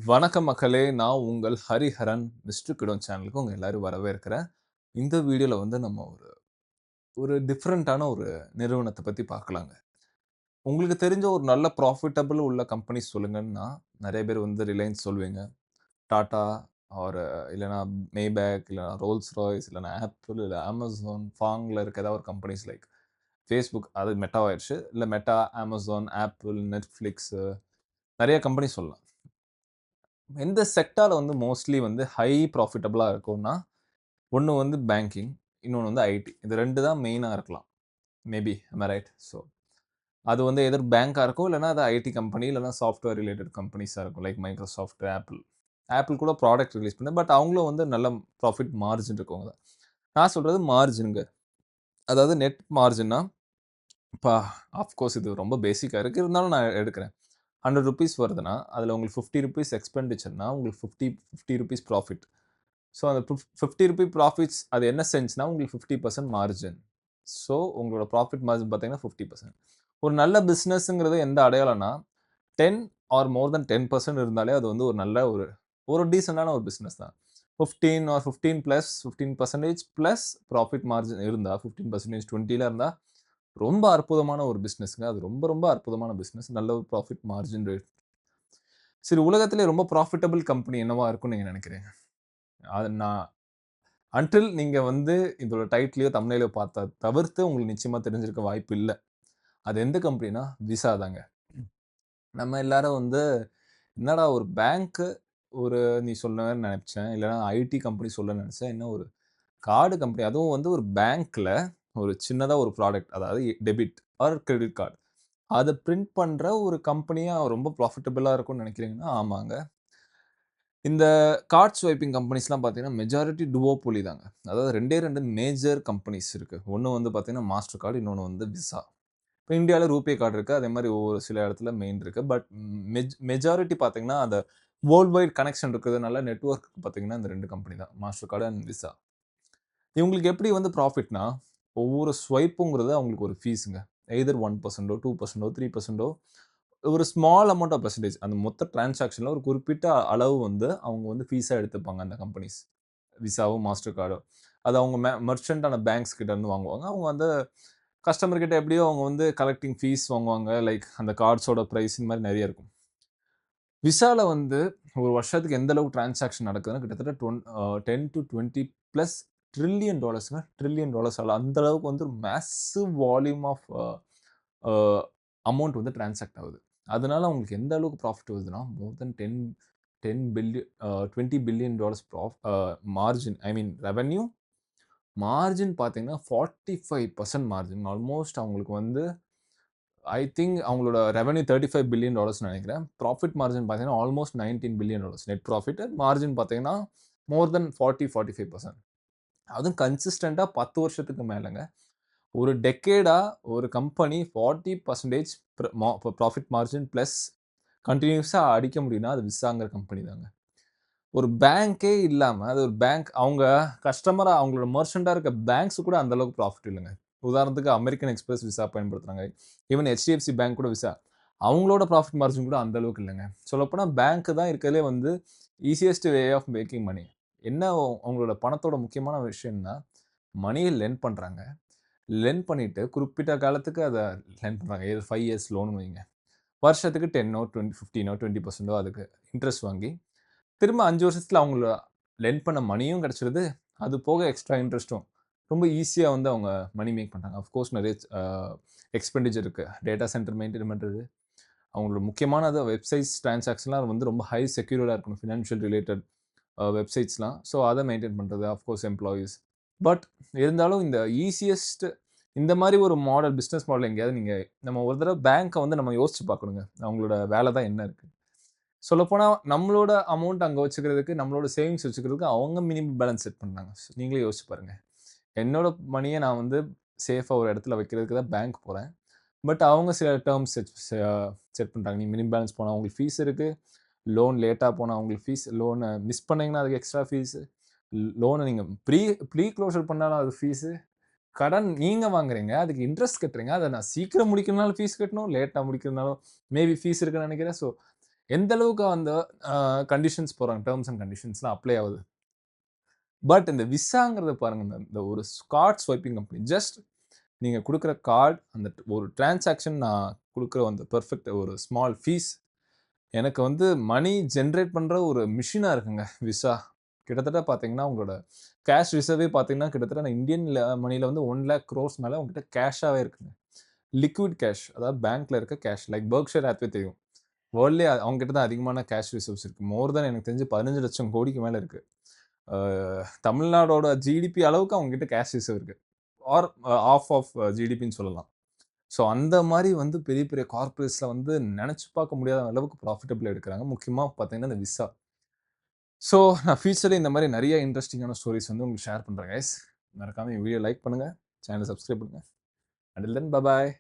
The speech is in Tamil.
வணக்கம் மக்களே! நான் உங்கள் ஹரிஹரன். மிஸ்டர் கிடோன் சேனலுக்கு உங்க எல்லாரையும் வரவேற்கிறேன். இந்த வீடியோல வந்து நம்ம ஒரு ஒரு டிஃபரண்டான ஒரு நிறுவனத்த பத்தி பார்க்கலாங்க. உங்களுக்கு தெரிஞ்ச ஒரு நல்ல ப்ராஃபிட்டபிள் உள்ள கம்பெனிஸ் சொல்லுங்கன்னா, நெறைய பேர் வந்து ரிலையன்ஸ் சொல்லுவீங்க. டாடா ஆர் இல்லன்னா மேபேக், இல்லன்னா ரோல்ஸ் ராய்ஸ், இல்லன்னா ஆப்பிள், இல்ல Amazon, ஃபாங்ல இருக்க ஏதாவது ஒரு கம்பெனிஸ் லைக் Facebook அது மெட்டாவாயிருச்சு. இல்ல மெட்டா, Amazon, Apple, Netflix நெறைய கம்பெனி சொல்லலாம். எந்த செக்டார்ல வந்து மோஸ்ட்லி வந்து ஹை ப்ராஃபிட்டபிளா இருக்கும்னா, ஒண்ணு வந்து பேங்கிங், இன்னொன்னு வந்து ஐடி. இது 2 தான் மெயினா இருக்கலாம். மேபி அம் ஐ ரைட்? ஸோ, அது வந்து எதர் பேங்கா இருக்கும், இல்லன்னா அது ஐடி கம்பெனி, இல்லன்னா சாஃப்ட்வேர் ரிலேட்டட் கம்பெனிஸா இருக்கும். Like Microsoft, apple. ஆப்பிள் கூட ப்ராடக்ட் ரிலீஸ் பண்ணல. பட் அவங்களும் வந்து நல்ல ப்ராஃபிட் மார்ஜின் இருக்கவங்க தான். நான் சொல்றது மார்ஜின்ங்க. அதாவது நெட் மார்ஜின்னா, இப்ப ஆஃப்கோர்ஸ் இது ரொம்ப பேசிக்கா இருக்கு. இருந்தாலும் நான் எடுக்கிறேன். ₹100 வருதுன்னா, அதுல உங்களுக்கு ₹50 எக்ஸ்பெண்டிச்சர்னா, உங்களுக்கு 50 ரூப்பீஸ் ப்ராஃபிட். ஸோ, அந்த ₹50 ப்ராஃபிட்ஸ் அது என்ன செஞ்சுச்சுன்னா, உங்களுக்கு 50% மார்ஜின். ஸோ, உங்களோட ப்ராஃபிட் மார்ஜின் பார்த்தீங்கன்னா 50%. ஒரு நல்ல பிசினஸ்ங்கிறது எந்த அடையாளம்னா, 10 ஆர் மோர் தென் 10% இருந்தாலே அது வந்து ஒரு நல்ல ஒரு ஒரு டீசென்ட்டான ஒரு பிசினஸ் தான். 15 or 15 plus 15% plus profit margin இருந்தா, 15% 20ல இருந்தா, ரொம்ப அற்புதமான ஒரு பிசினஸ்ங்க. அது ரொம்ப, ரொம்ப அற்புதமான பிசினஸ். நல்ல ஒரு ப்ராஃபிட் மார்ஜின் ரேட். சரி, உலகத்திலே ரொம்ப ப்ராஃபிட்டபிள் கம்பெனி என்னவா இருக்கும்னு நீங்க நினைக்கிறீங்க? அது நான் அன்டில் நீங்க வந்து இதோட டைட்டிலையோ, தம்ப்நெயிலோ பார்த்தா தவிர்த்து உங்களுக்கு நிச்சயமா தெரிஞ்சிருக்க வாய்ப்பு இல்ல. அது எந்த கம்பெனினா, விசா தாங்க. நம்ம எல்லாரும் வந்து, என்னடா ஒரு பேங்க்கு, ஒரு நீ சொல்லுவேன்னு நெனச்சேன். இல்லன்னா ஐடி கம்பெனி சொல்லன்னு நெனச்சேன். என்ன ஒரு கார்டு கம்பெனி. அதுவும் வந்து ஒரு பேங்க்ல ஒரு சின்னதா ஒரு ப்ராடக்ட். அதாவது டெபிட் ஆர் கிரெடிட் கார்ட். அத பிரிண்ட் பண்ற ஒரு கம்பெனியா ரொம்ப ப்ராஃபிட்டபிளா இருக்கும்னு நெனைக்கிறீங்கன்னா, ஆமாங்க. இந்த கார்ட் ஸ்வைப்பிங் கம்பெனிஸ்லாம் பார்த்தீங்கன்னா, மெஜாரிட்டி டுவோபோலி தாங்க. அதாவது 2 மேஜர் கம்பெனிஸ் இருக்கு. ஒண்ணு வந்து பார்த்தீங்கன்னா, மாஸ்டர் கார்ட், இன்னொன்னு வந்து விசா. இப்ப இந்தியால ரூபே கார்ட் இருக்கு. அதே மாரி ஒவ்வொரு சில இடத்துல மெயின் இருக்கு. பட் மெஜாரிட்டி பார்த்தீங்கன்னா, அந்த வேர்ல்ட் வைட் கனெக்ஷன் இருக்கிறதுனால நெட்வொர்க் பார்த்தீங்கன்னா, இந்த 2 கம்பெனி தான். Master card and visa. இவங்களுக்கு எப்படி வந்து ப்ராஃபிட்னா, ஒவ்வொரு ஸ்வைப்புங்கிறது அவங்களுக்கு ஒரு ஃபீஸ்ங்க. எய்தர் 1% 2% 3% ஒரு ஸ்மால் அமவுண்ட் ஆஃப் பெர்சன்டேஜ். அந்த மொத்த டிரான்சாக்ஷன்ல ஒரு குறிப்பிட்ட அளவு வந்து அவங்க வந்து ஃபீஸா எடுத்துப்பாங்க அந்த கம்பெனிஸ். விசாவோ, மாஸ்டர் கார்டோ. அது அவங்க மெர்ச்சன்ட் ஆன பேங்க்ஸ் கிட்ட இருந்து வாங்குவாங்க. அவங்க வந்து கஸ்டமர் கிட்ட எப்படியோ அவங்க வந்து கலெக்டிங் ஃபீஸ் வாங்குவாங்க. லைக் அந்த கார்ட்ஸோட பிரைஸ் இந்த மாரி நெறைய இருக்கும். விசால வந்து ஒரு வருஷத்துக்கு எந்த அளவுக்கு டிரான்சாக்ஷன் நடக்குதுன்னா, கிட்டத்தட்ட 10 டூ 20 பிளஸ் டிரில்லியன் டாலர்ஸ்ங்க. டிரில்லியன் டாலர்ஸ் அந்த அளவுக்கு வந்து massive volume of a amount வந்து டிரான்சாக்ட் ஆகுது. அதனால அவங்களுக்கு எந்த அளவுக்கு ப்ராஃபிட் வருதுன்னா, more than 10 billion $20 billion margin. I mean revenue margin பார்த்தீங்கன்னா, 45% மார்ஜின். ஆல்மோஸ்ட் அவங்களுக்கு வந்து ஐ திங்க் அவங்களோட ரெவென்யூ $35 பில்லியன் நெனைக்கிறேன். ப்ராஃபிட் மார்ஜின் பார்த்தீங்கன்னா, almost $19 billion net profit. Margin பார்த்தீங்கன்னா, மோர் தென் 40, 45%. அதுவும் கன்சிஸ்டன்ட்டா 10 வருஷத்துக்கு மேலங்க. ஒரு டெக்கேடா ஒரு கம்பெனி 40% ப்ராஃபிட் மார்ஜின் பிளஸ் கன்டினியூஸா அடிக்க முடியும்னா, அது விசாங்கிற கம்பெனி தாங்க. ஒரு பேங்க்கே இல்லாம, அது ஒரு பேங்க் அவங்க கஸ்டமரா அவங்களோட மெர்ச்சன்ட்டா இருக்க பேங்க்ஸ் கூட அந்த அளவுக்கு ப்ராஃபிட் இல்லங்க. உதாரணத்துக்கு அமெரிக்கன் எக்ஸ்பிரஸ் விசா பயன்படுத்துறாங்க. ஈவன் HDFC பேங்க் கூட விசா. அவங்களோட ப்ராஃபிட் மார்ஜின் கூட அந்த அளவுக்கு இல்லங்க. சொல்லப்போனா பேங்க் தான் இருக்கிறதுலே வந்து ஈசியஸ்ட் வே ஆஃப் மேக்கிங் மனி. என்ன அவங்களோட பணத்தோட முக்கியமான விஷயம்னா, மனிய லெண்ட் பண்றாங்க. லெண்ட் பண்ணிட்டு குறிப்பிட்ட காலத்துக்கு அத லெண்ட் பண்றாங்க. 5 இயர்ஸ் லோன்னு வைங்க. வருஷத்துக்கு 10ஓ, 20 15ஓ, 20% அதுக்கு இன்ட்ரெஸ்ட் வாங்கி திரும்ப 5 வருஷத்துல அவங்கள லெண்ட் பண்ண மனியும் கிடைச்சிருது. அது போக எக்ஸ்ட்ரா இன்ட்ரெஸ்ட்டும். ரொம்ப ஈஸியா வந்து அவங்க மனி மேக் பண்றாங்க. ஆஃப் கோர்ஸ் நெறைய எக்ஸ்பெண்டிச்சர் இருக்கு. டேட்டா சென்டர் மெயின்டெயின் பண்றது. அவங்களோட முக்கியமானது வெப்சைட்ஸ் டிரான்சாக்ஷன்லாம் வந்து ரொம்ப ஹை செக்யூர்டா இருக்கணும். ஃபினான்ஷியல் ரிலேட்டட் வெப்சைட்ஸ்லாம். ஸோ அத மெயின்டெயின் பண்றது. Of course employees. பட் இருந்தாலும் இந்த ஈசியஸ்ட் இந்த மாரி ஒரு மாடல் பிசினஸ் மாடல் எங்கேயாவது நீங்க நம்ம ஒரு தடவ பேங்க்க வந்து நம்ம யோசிச்சு பார்க்கணுங்க. அவங்களோட வேல தான் என்ன இருக்கு? சொல்லப்போனா, நம்மளோட அமௌண்ட் அங்க வச்சுக்கிறதுக்கு, நம்மளோட சேவிங்ஸ் வச்சுக்கிறதுக்கு அவங்க மினிமம் பேலன்ஸ் செட் பண்றாங்க. நீங்களே யோசிச்சு பாருங்க. என்னோட மணிய நான் வந்து சேஃபா ஒரு இடத்துல வைக்கிறதுக்கு தான் பேங்க் போறேன். பட் அவங்க சில டெர்ம்ஸ் செட் பண்றாங்க. நீங்க மினிமம் பேலன்ஸ் போனா உங்களுக்கு ஃபீஸ் இருக்கு. லோன் லேட்டா போனா உங்களுக்கு ஃபீஸ். லோன மிஸ் பண்ணீங்கன்னா அதுக்கு எக்ஸ்ட்ரா ஃபீஸு. லோன நீங்க ப்ரீ குளோஷர் பண்ணாலும் அது ஃபீஸு. கடன் நீங்க வாங்குறீங்க. அதுக்கு இன்ட்ரெஸ்ட் கட்டுறீங்க. அத நான் சீக்கிரம் முடிக்கணும்னாலும் ஃபீஸ் கட்டணும். லேட்டா முடிக்கிறதுனாலும் மேபி ஃபீஸ் இருக்குன்னு நெனைக்கிறேன். ஸோ எந்த அளவுக்கு அந்த கண்டிஷன்ஸ் போடுறாங்க, டெர்ம்ஸ் அண்ட் கண்டிஷன்ஸ்லாம் அப்ளை ஆவுது. பட் இந்த விசாங்கிறத பாருங்க. இந்த ஒரு கார்ட் ஸ்வைப்பிங் கம்பெனி. ஜஸ்ட் நீங்க குடுக்குற கார்ட், அந்த ஒரு டிரான்சாக்ஷன் நான் குடுக்குற அந்த பெர்ஃபெக்ட் ஒரு ஸ்மால் ஃபீஸ், எனக்கு வந்து மணி ஜெனரேட் பண்ற ஒரு மெஷினா இருக்குங்க விசா. கிட்டத்தட்ட பார்த்தீங்கன்னா, உங்களோட கேஷ் ரிசர்வே பார்த்தீங்கன்னா, கிட்டத்தட்ட நான் இந்தியன் மணில வந்து 1,00,000 குரோர்ஸ் மேல உங்ககிட்ட கேஷாவே இருக்குங்க. Liquid cash. அதாவது பேங்க்ல இருக்க கேஷ். லைக் பெர்க்ஷைர் ஹேத்வே தெரியும். வேர்ல்ட்லயே அவங்க கிட்ட தான் அதிகமான கேஷ் ரிசர்வ்ஸ் இருக்கு. மோர் தென் எனக்கு தெரிஞ்சு 15,00,000 கோடிக்கு மேல இருக்கு. அ தமிழ்நாடோட ஜிடிபி அளவுக்கு அவங்க கிட்ட கேஷ் ரிசர்வ் இருக்கு. ஆர் ஹால்ஃப் ஆஃப் ஜிடிபின்னு சொல்லலாம். ஸோ அந்த மாரி வந்து பெரிய பெரிய கார்ப்பரேட்ஸ்ல வந்து நெனச்சு பார்க்க முடியாத அளவுக்கு ப்ராஃபிட்டபிள் எடுக்குறாங்க. முக்கியமா பார்த்தீங்கன்னா, இந்த விசா. ஸோ நான் ஃபியூச்சர்ல இந்த மாரி நெறைய இன்ட்ரஸ்டிங்கான ஸ்டோரீஸ் வந்து உங்களுக்கு ஷேர் பண்றேன் கைஸ். மறக்காம என் வீடியோ லைக் பண்ணுங்க. சேனல சப்ஸ்கிரைப் பண்ணுங்க. அண்டில் தென் பாய்.